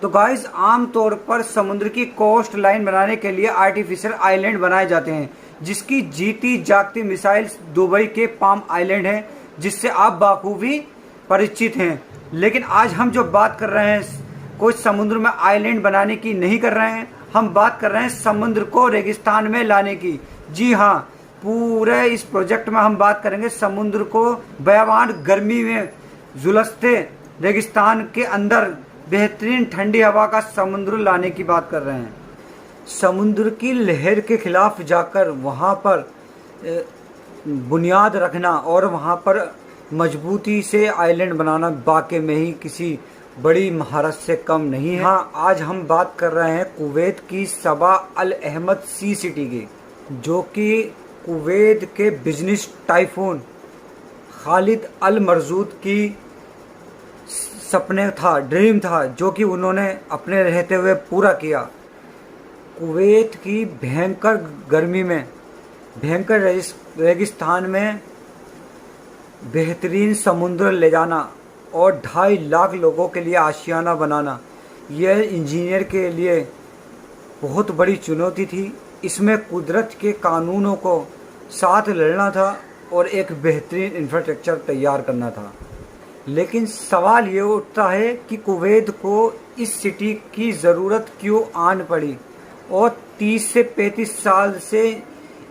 तो गाइस आम तौर पर समुद्र की कोस्ट लाइन बनाने के लिए आर्टिफिशियल आइलैंड बनाए जाते हैं, जिसकी जीती जागती मिसाइल दुबई के पाम आइलैंड है, जिससे आप बाखूबी परिचित हैं। लेकिन आज हम जो बात कर रहे हैं कोई समुद्र में आइलैंड बनाने की नहीं कर रहे हैं, हम बात कर रहे हैं समुद्र को रेगिस्तान में लाने की। जी हाँ, पूरे इस प्रोजेक्ट में हम बात करेंगे समुद्र को बेवान गर्मी में झुलसते रेगिस्तान के अंदर बेहतरीन ठंडी हवा का समुद्र लाने की बात कर रहे हैं। समुद्र की लहर के खिलाफ जाकर वहाँ पर बुनियाद रखना और वहाँ पर मजबूती से आइलैंड बनाना वाकई में ही किसी बड़ी महारत से कम नहीं है। हाँ, आज हम बात कर रहे हैं कुवैत की सबा अल अहमद सी सिटी की, जो कि कुवैत के बिजनेस टाइफून खालिद अल मरजूद की सपने था, ड्रीम था, जो कि उन्होंने अपने रहते हुए पूरा किया। कुवैत की भयंकर गर्मी में, भयंकर रेगिस्तान में बेहतरीन समुद्र ले जाना और 2.5 लाख लोगों के लिए आशियाना बनाना, यह इंजीनियर के लिए बहुत बड़ी चुनौती थी। इसमें कुदरत के कानूनों को साथ लड़ना था और एक बेहतरीन इंफ्रास्ट्रक्चर तैयार करना था। लेकिन सवाल ये उठता है कि कुवैत को इस सिटी की ज़रूरत क्यों आन पड़ी और 30 से 35 साल से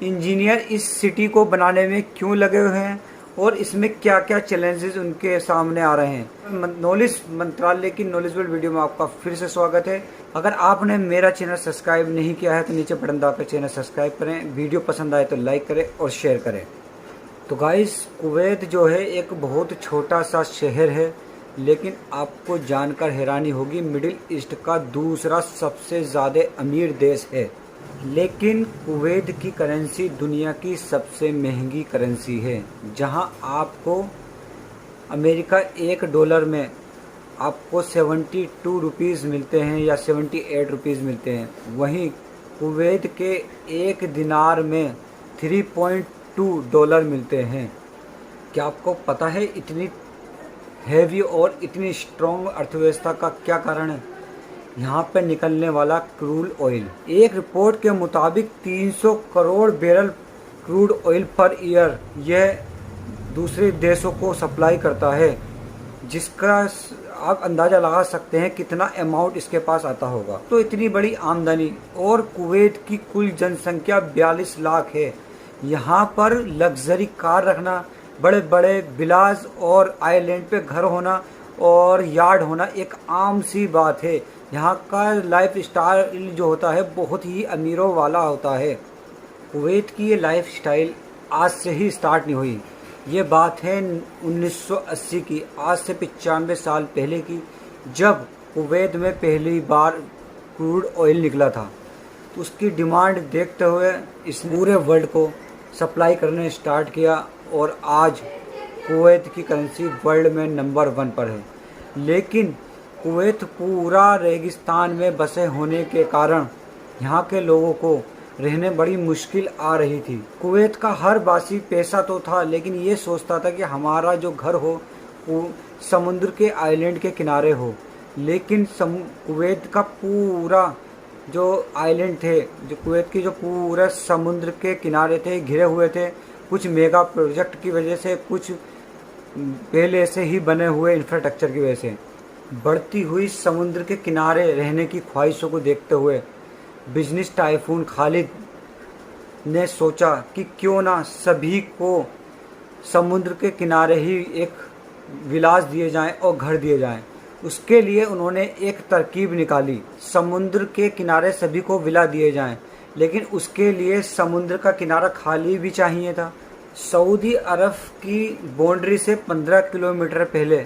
इंजीनियर इस सिटी को बनाने में क्यों लगे हुए हैं और इसमें क्या क्या चैलेंजेस उनके सामने आ रहे हैं। नॉलेज मंत्रालय की नॉलेजेबल वीडियो में आपका फिर से स्वागत है। अगर आपने मेरा चैनल सब्सक्राइब नहीं किया है तो नीचे बटन दबाकर चैनल सब्सक्राइब करें, वीडियो पसंद आए तो लाइक करें और शेयर करें। तो गाइस, कुवैत जो है एक बहुत छोटा सा शहर है, लेकिन आपको जानकर हैरानी होगी मिडिल ईस्ट का दूसरा सबसे ज़्यादा अमीर देश है। लेकिन कुवैत की करेंसी दुनिया की सबसे महंगी करेंसी है, जहां आपको अमेरिका $1 में आपको 72 रुपीज़ मिलते हैं या 78 रुपीज़ मिलते हैं। वहीं कुवैत के 1 दिनार में $3.2 मिलते हैं। क्या आपको पता है इतनी हैवी और इतनी स्ट्रॉन्ग अर्थव्यवस्था का क्या कारण है? यहाँ पे निकलने वाला क्रूड ऑयल। एक रिपोर्ट के मुताबिक 300 crore barrel crude oil per year यह दूसरे देशों को सप्लाई करता है, जिसका आप अंदाज़ा लगा सकते हैं कितना अमाउंट इसके पास आता होगा। तो इतनी बड़ी आमदनी और कुवैत की कुल जनसंख्या 42 लाख है। यहाँ पर लग्जरी कार रखना, बड़े बड़े विलास और आइलैंड पे घर होना और यार्ड होना एक आम सी बात है। यहाँ का लाइफ स्टाइल जो होता है बहुत ही अमीरों वाला होता है। कुवैत की ये लाइफ स्टाइल आज से ही स्टार्ट नहीं हुई। ये बात है 1980 की, आज से 95 साल पहले की, जब कुवैत में पहली बार क्रूड ऑयल निकला था। तो उसकी डिमांड देखते हुए इस पूरे वर्ल्ड को सप्लाई करने स्टार्ट किया और आज कुवैत की करेंसी वर्ल्ड में नंबर 1 पर है। लेकिन कुवैत पूरा रेगिस्तान में बसे होने के कारण यहाँ के लोगों को रहने बड़ी मुश्किल आ रही थी। कुवैत का हर बासी पैसा तो था, लेकिन ये सोचता था कि हमारा जो घर हो वो समुद्र के आइलैंड के किनारे हो। लेकिन कुवैत का पूरा जो आइलैंड थे, जो कुवैत की जो पूरा समुद्र के किनारे थे, घिरे हुए थे, कुछ मेगा प्रोजेक्ट की वजह से, कुछ पहले से ही बने हुए इंफ्रास्ट्रक्चर की वजह से, बढ़ती हुई समुद्र के किनारे रहने की ख्वाहिशों को देखते हुए बिजनेस टाइफून खालिद ने सोचा कि क्यों ना सभी को समुद्र के किनारे ही एक विलास दिए जाएं और घर दिए जाएं। उसके लिए उन्होंने एक तरकीब निकाली, समुद्र के किनारे सभी को विला दिए जाएं, लेकिन उसके लिए समुद्र का किनारा खाली भी चाहिए था। सऊदी अरब की बाउंड्री से 15 किलोमीटर पहले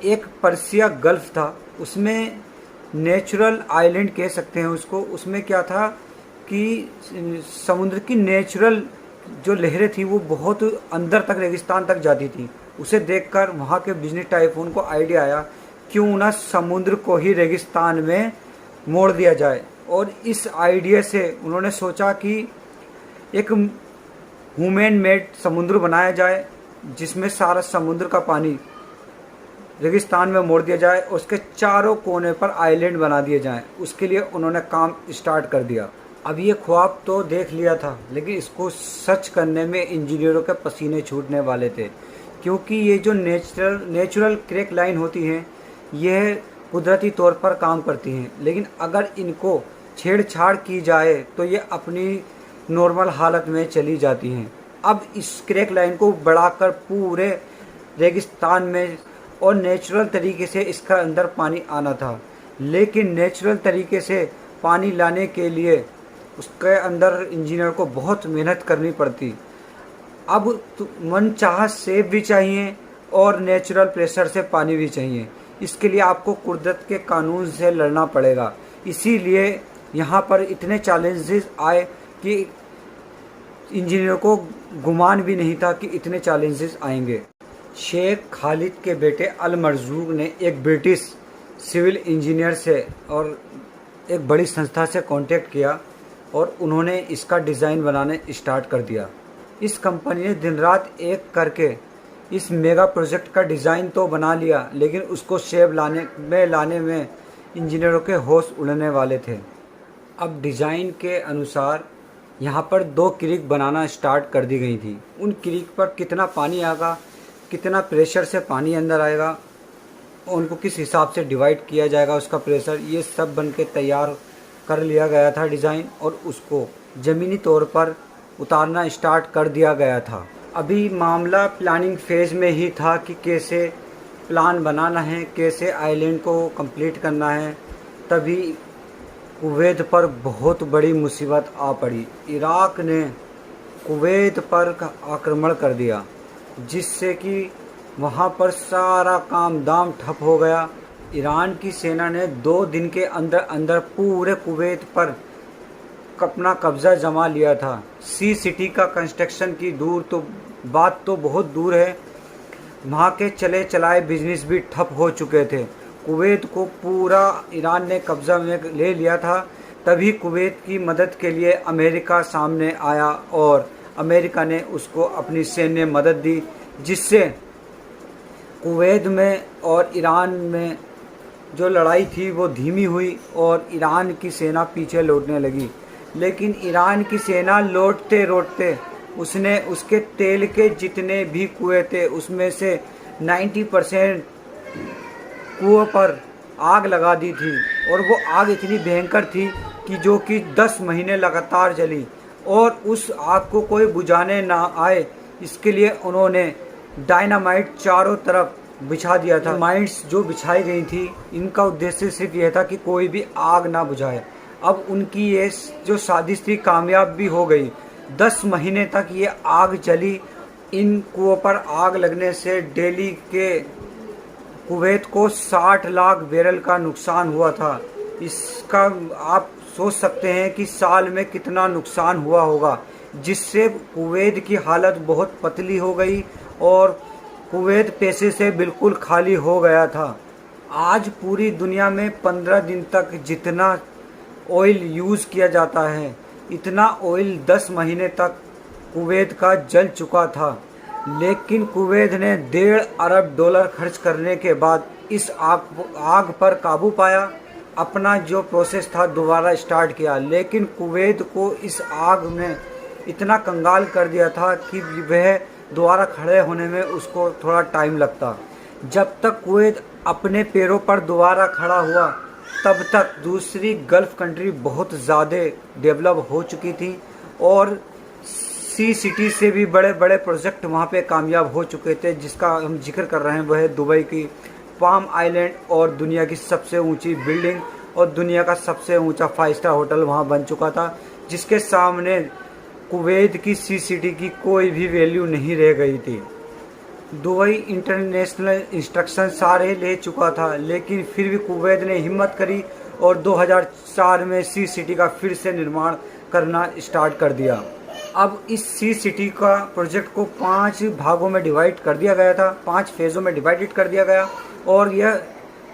एक पर्सिया गल्फ था। उसमें नेचुरल आइलैंड कह सकते हैं उसको। उसमें क्या था कि समुद्र की नेचुरल जो लहरें थी वो बहुत अंदर तक रेगिस्तान तक जाती थी। उसे देखकर वहाँ के बिजनेस टाइफून को आइडिया आया क्यों ना समुद्र को ही रेगिस्तान में मोड़ दिया जाए। और इस आइडिया से उन्होंने सोचा कि एक ह्यूमन मेड समुद्र बनाया जाए, जिसमें सारा समुद्र का पानी रेगिस्तान में मोड़ दिया जाए, उसके चारों कोने पर आइलैंड बना दिए जाएं। उसके लिए उन्होंने काम स्टार्ट कर दिया। अब ये ख्वाब तो देख लिया था, लेकिन इसको सच करने में इंजीनियरों के पसीने छूटने वाले थे, क्योंकि ये जो नेचुरल क्रैक लाइन होती हैं, यह कुदरती तौर पर काम करती हैं, लेकिन अगर इनको छेड़छाड़ की जाए तो ये अपनी नॉर्मल हालत में चली जाती हैं। अब इस क्रैक लाइन को बढ़ाकर पूरे रेगिस्तान में और नेचुरल तरीके से इसका अंदर पानी आना था, लेकिन नेचुरल तरीके से पानी लाने के लिए उसके अंदर इंजीनियर को बहुत मेहनत करनी पड़ती। अब मनचाहा सेब भी चाहिए और नेचुरल प्रेशर से पानी भी चाहिए। इसके लिए आपको कुदरत के कानून से लड़ना पड़ेगा। इसीलिए यहाँ पर इतने चैलेंजेस आए कि इंजीनियर को गुमान भी नहीं था कि इतने चैलेंजेस आएंगे। शेख खालिद के बेटे अल मरजूक ने एक ब्रिटिश सिविल इंजीनियर से और एक बड़ी संस्था से कांटेक्ट किया और उन्होंने इसका डिज़ाइन बनाने स्टार्ट कर दिया। इस कंपनी ने दिन रात एक करके इस मेगा प्रोजेक्ट का डिज़ाइन तो बना लिया, लेकिन उसको शेप लाने में इंजीनियरों के होश उड़ने वाले थे। अब डिज़ाइन के अनुसार यहाँ पर 2 क्रीक बनाना स्टार्ट कर दी गई थी। उन क्रीक पर कितना पानी आएगा, कितना प्रेशर से पानी अंदर आएगा, उनको किस हिसाब से डिवाइड किया जाएगा उसका प्रेशर, ये सब बन के तैयार कर लिया गया था डिज़ाइन, और उसको ज़मीनी तौर पर उतारना स्टार्ट कर दिया गया था। अभी मामला प्लानिंग फेज़ में ही था कि कैसे प्लान बनाना है, कैसे आइलैंड को कंप्लीट करना है। तभी कुवैत पर बहुत बड़ी मुसीबत आ पड़ी। इराक़ ने कुवैत पर आक्रमण कर दिया, जिससे कि वहाँ पर सारा काम दाम ठप हो गया। ईरान की सेना ने 2 दिन के अंदर अंदर पूरे कुवैत पर अपना कब्ज़ा जमा लिया था। सी सिटी का कंस्ट्रक्शन की बात तो बहुत दूर है, वहाँ के चले चलाए बिजनेस भी ठप हो चुके थे। कुवैत को पूरा ईरान ने कब्ज़ा में ले लिया था। तभी कुवैत की मदद के लिए अमेरिका सामने आया और अमेरिका ने उसको अपनी सैन्य मदद दी, जिससे कुवैत में और ईरान में जो लड़ाई थी वो धीमी हुई और ईरान की सेना पीछे लौटने लगी। लेकिन ईरान की सेना लौटते लौटते उसने उसके तेल के जितने भी कुएं थे उसमें से 90% कुओं पर आग लगा दी थी, और वो आग इतनी भयंकर थी कि जो कि 10 महीने लगातार जली, और उस आग को कोई बुझाने ना आए इसके लिए उन्होंने डायनामाइट चारों तरफ बिछा दिया था। माइट्स जो बिछाई गई थी, इनका उद्देश्य सिर्फ यह था कि कोई भी आग ना बुझाए। अब उनकी ये जो साजिश थी कामयाब भी हो गई। 10 महीने तक ये आग चली। इन कुओं पर आग लगने से दिल्ली के कुवैत को 60 लाख बैरल का नुकसान हुआ था। इसका आप सोच सकते हैं कि साल में कितना नुकसान हुआ होगा, जिससे कुवैत की हालत बहुत पतली हो गई और कुवैत पैसे से बिल्कुल खाली हो गया था। आज पूरी दुनिया में 15 दिन तक जितना ऑयल यूज़ किया जाता है, इतना ऑयल 10 महीने तक कुवैत का जल चुका था। लेकिन कुवैत ने $1.5 अरब खर्च करने के बाद इस आग पर काबू पाया, अपना जो प्रोसेस था दोबारा स्टार्ट किया। लेकिन कुवैत को इस आग ने इतना कंगाल कर दिया था कि वह दोबारा खड़े होने में उसको थोड़ा टाइम लगता। जब तक कुवैत अपने पैरों पर दोबारा खड़ा हुआ, तब तक दूसरी गल्फ़ कंट्री बहुत ज़्यादा डेवलप हो चुकी थी और सी सिटी से भी बड़े बड़े प्रोजेक्ट वहाँ पे कामयाब हो चुके थे। जिसका हम जिक्र कर रहे हैं वह है दुबई की पाम आइलैंड, और दुनिया की सबसे ऊंची बिल्डिंग और दुनिया का सबसे ऊंचा 5 स्टार होटल वहाँ बन चुका था, जिसके सामने कुवैत की सी सिटी की कोई भी वैल्यू नहीं रह गई थी। दुबई इंटरनेशनल इंस्ट्रक्शन सारे ले चुका था, लेकिन फिर भी कुवैत ने हिम्मत करी और 2004 में सी सिटी का फिर से निर्माण करना स्टार्ट कर दिया। अब इस सी सिटी का प्रोजेक्ट को 5 भागों में डिवाइड कर दिया गया था, 5 फेज़ों में डिवाइडेड कर दिया गया, और यह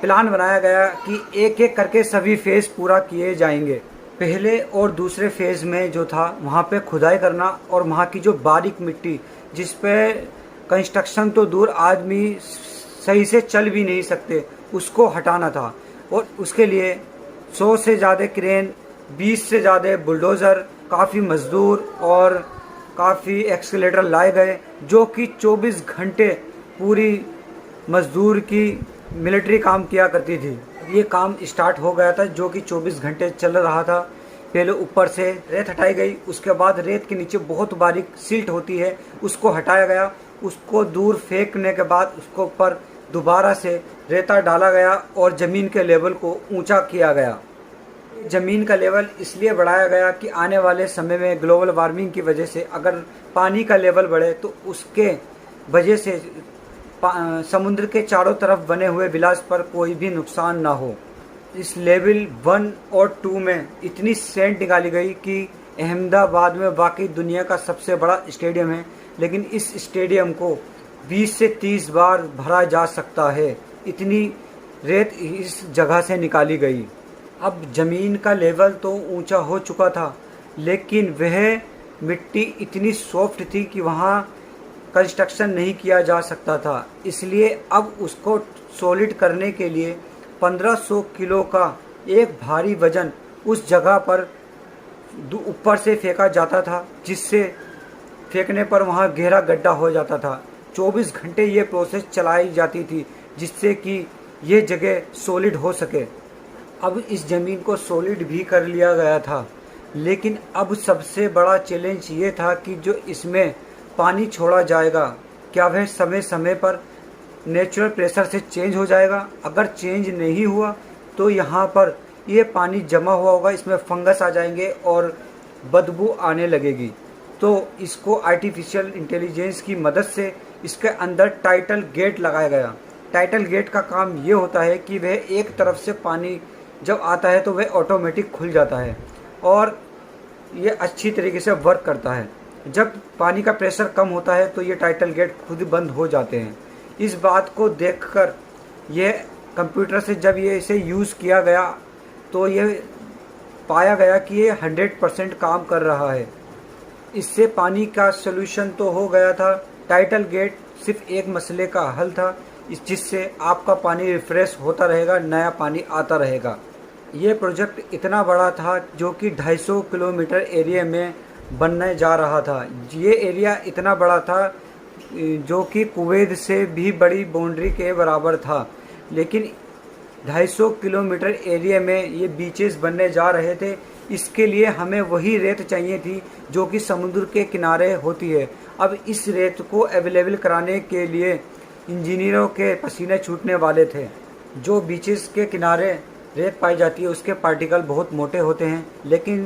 प्लान बनाया गया कि एक एक करके सभी फेज़ पूरा किए जाएंगे। पहले और दूसरे फेज़ में जो था वहाँ पे खुदाई करना और वहाँ की जो बारीक मिट्टी जिस पे कंस्ट्रक्शन तो दूर आदमी सही से चल भी नहीं सकते, उसको हटाना था। और उसके लिए 100 से ज़्यादा क्रेन, 20 से ज़्यादा बुलडोज़र, काफ़ी मज़दूर और काफ़ी एक्सीलेटर लाए गए, जो कि 24 घंटे पूरी मज़दूर की मिलिट्री काम किया करती थी। ये काम स्टार्ट हो गया था जो कि 24 घंटे चल रहा था। पहले ऊपर से रेत हटाई गई, उसके बाद रेत के नीचे बहुत बारीक सिल्ट होती है, उसको हटाया गया। उसको दूर फेंकने के बाद उसको ऊपर दोबारा से रेता डाला गया और ज़मीन के लेवल को ऊंचा किया गया। ज़मीन का लेवल इसलिए बढ़ाया गया कि आने वाले समय में ग्लोबल वार्मिंग की वजह से अगर पानी का लेवल बढ़े तो उसके वजह से समुद्र के चारों तरफ बने हुए विलास पर कोई भी नुकसान ना हो। इस लेवल 1 और 2 में इतनी सेंट निकाली गई कि अहमदाबाद में वाकई दुनिया का सबसे बड़ा स्टेडियम है, लेकिन इस स्टेडियम को 20 से 30 बार भरा जा सकता है। इतनी रेत इस जगह से निकाली गई। अब ज़मीन का लेवल तो ऊंचा हो चुका था, लेकिन वह मिट्टी इतनी सॉफ्ट थी कि वहाँ कंस्ट्रक्शन नहीं किया जा सकता था। इसलिए अब उसको सॉलिड करने के लिए 1500 किलो का एक भारी वजन उस जगह पर ऊपर से फेंका जाता था, जिससे फेंकने पर वहाँ गहरा गड्ढा हो जाता था। 24 घंटे ये प्रोसेस चलाई जाती थी जिससे कि ये जगह सॉलिड हो सके। अब इस ज़मीन को सॉलिड भी कर लिया गया था, लेकिन अब सबसे बड़ा चैलेंज ये था कि जो इसमें पानी छोड़ा जाएगा, क्या वह समय समय पर नेचुरल प्रेशर से चेंज हो जाएगा? अगर चेंज नहीं हुआ तो यहाँ पर ये पानी जमा हुआ होगा, इसमें फंगस आ जाएंगे और बदबू आने लगेगी। तो इसको आर्टिफिशियल इंटेलिजेंस की मदद से इसके अंदर टाइटल गेट लगाया गया। टाइटल गेट का काम ये होता है कि वह एक तरफ से पानी जब आता है तो वह ऑटोमेटिक खुल जाता है और ये अच्छी तरीके से वर्क करता है। जब पानी का प्रेशर कम होता है तो ये टाइटल गेट खुद बंद हो जाते हैं। इस बात को देखकर ये कंप्यूटर से जब ये इसे यूज़ किया गया तो ये पाया गया कि ये 100% काम कर रहा है। इससे पानी का सलूशन तो हो गया था। टाइटल गेट सिर्फ एक मसले का हल था, जिससे आपका पानी रिफ्रेश होता रहेगा, नया पानी आता रहेगा। ये प्रोजेक्ट इतना बड़ा था जो कि 250 किलोमीटर एरिया में बनने जा रहा था। ये एरिया इतना बड़ा था जो कि कुवैत से भी बड़ी बाउंड्री के बराबर था, लेकिन 250 किलोमीटर एरिया में ये बीचेस बनने जा रहे थे। इसके लिए हमें वही रेत चाहिए थी जो कि समुद्र के किनारे होती है। अब इस रेत को अवेलेबल कराने के लिए इंजीनियरों के पसीने छूटने वाले थे। जो बीचेस के किनारे रेत पाई जाती है उसके पार्टिकल बहुत मोटे होते हैं, लेकिन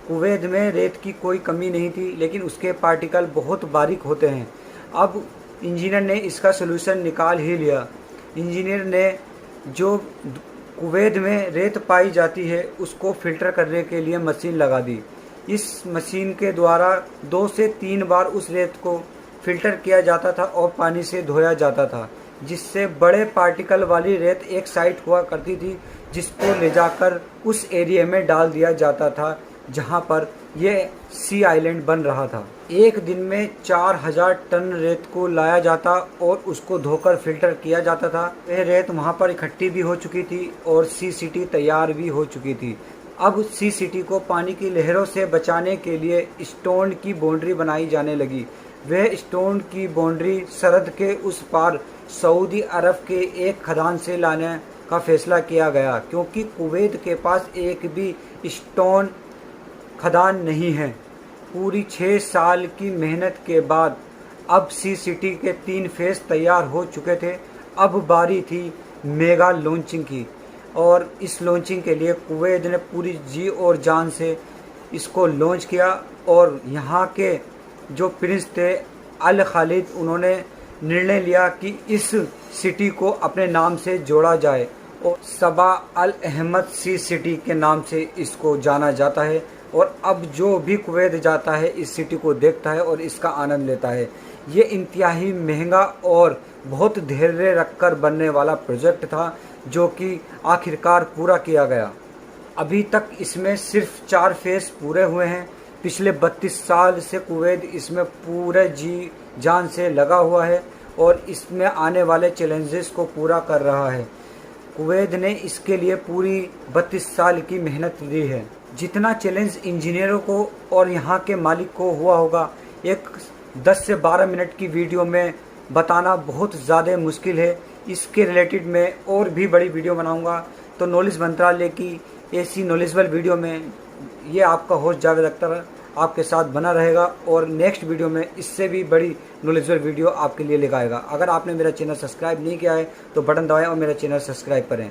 कुवैत में रेत की कोई कमी नहीं थी, लेकिन उसके पार्टिकल बहुत बारीक होते हैं। अब इंजीनियर ने इसका सलूशन निकाल ही लिया। इंजीनियर ने जो कुवैत में रेत पाई जाती है उसको फ़िल्टर करने के लिए मशीन लगा दी। इस मशीन के द्वारा 2 से 3 बार उस रेत को फ़िल्टर किया जाता था और पानी से धोया जाता था, जिससे बड़े पार्टिकल वाली रेत एक साइड हुआ करती थी, जिसको ले जाकर उस एरिया में डाल दिया जाता था जहां पर यह सी आइलैंड बन रहा था। एक दिन में 4000 टन रेत को लाया जाता और उसको धोकर फिल्टर किया जाता था। वह रेत वहां पर इकट्ठी भी हो चुकी थी और सी सिटी तैयार भी हो चुकी थी। अब सी सिटी को पानी की लहरों से बचाने के लिए स्टोन की बाउंड्री बनाई जाने लगी। वह स्टोन की बाउंड्री सरहद के उस पार सऊदी अरब के एक खदान से लाने का फैसला किया गया, क्योंकि कुवैत के पास एक भी स्टोन खदान नहीं है। पूरी 6 साल की मेहनत के बाद अब सी सिटी के 3 फेज तैयार हो चुके थे। अब बारी थी मेगा लॉन्चिंग की, और इस लॉन्चिंग के लिए कुवैत ने पूरी जी और जान से इसको लॉन्च किया। और यहाँ के जो प्रिंस थे अल खालिद, उन्होंने निर्णय लिया कि इस सिटी को अपने नाम से जोड़ा जाए और सबा अल अहमद सी सिटी के नाम से इसको जाना जाता है। और अब जो भी कुवैत जाता है इस सिटी को देखता है और इसका आनंद लेता है। ये इंतहाई महंगा और बहुत धैर्य रखकर बनने वाला प्रोजेक्ट था, जो कि आखिरकार पूरा किया गया। अभी तक इसमें सिर्फ 4 फेज पूरे हुए हैं। पिछले 32 साल से कुवैत इसमें पूरे जी जान से लगा हुआ है और इसमें आने वाले चैलेंजेस को पूरा कर रहा है। कुवैत ने इसके लिए पूरी 32 साल की मेहनत दी है। जितना चैलेंज इंजीनियरों को और यहाँ के मालिक को हुआ होगा, एक 10 से 12 मिनट की वीडियो में बताना बहुत ज़्यादा मुश्किल है। इसके रिलेटेड मैं और भी बड़ी वीडियो बनाऊंगा, तो नॉलेज मंत्रालय की ऐसी नॉलेजेबल वीडियो में ये आपका होस्ट जावेद अख्तर आपके साथ बना रहेगा और नेक्स्ट वीडियो में इससे भी बड़ी नॉलेजेबल वीडियो आपके लिए लेकर आएगा। अगर आपने मेरा चैनल सब्सक्राइब नहीं किया है तो बटन दबाएं और मेरा चैनल सब्सक्राइब करें।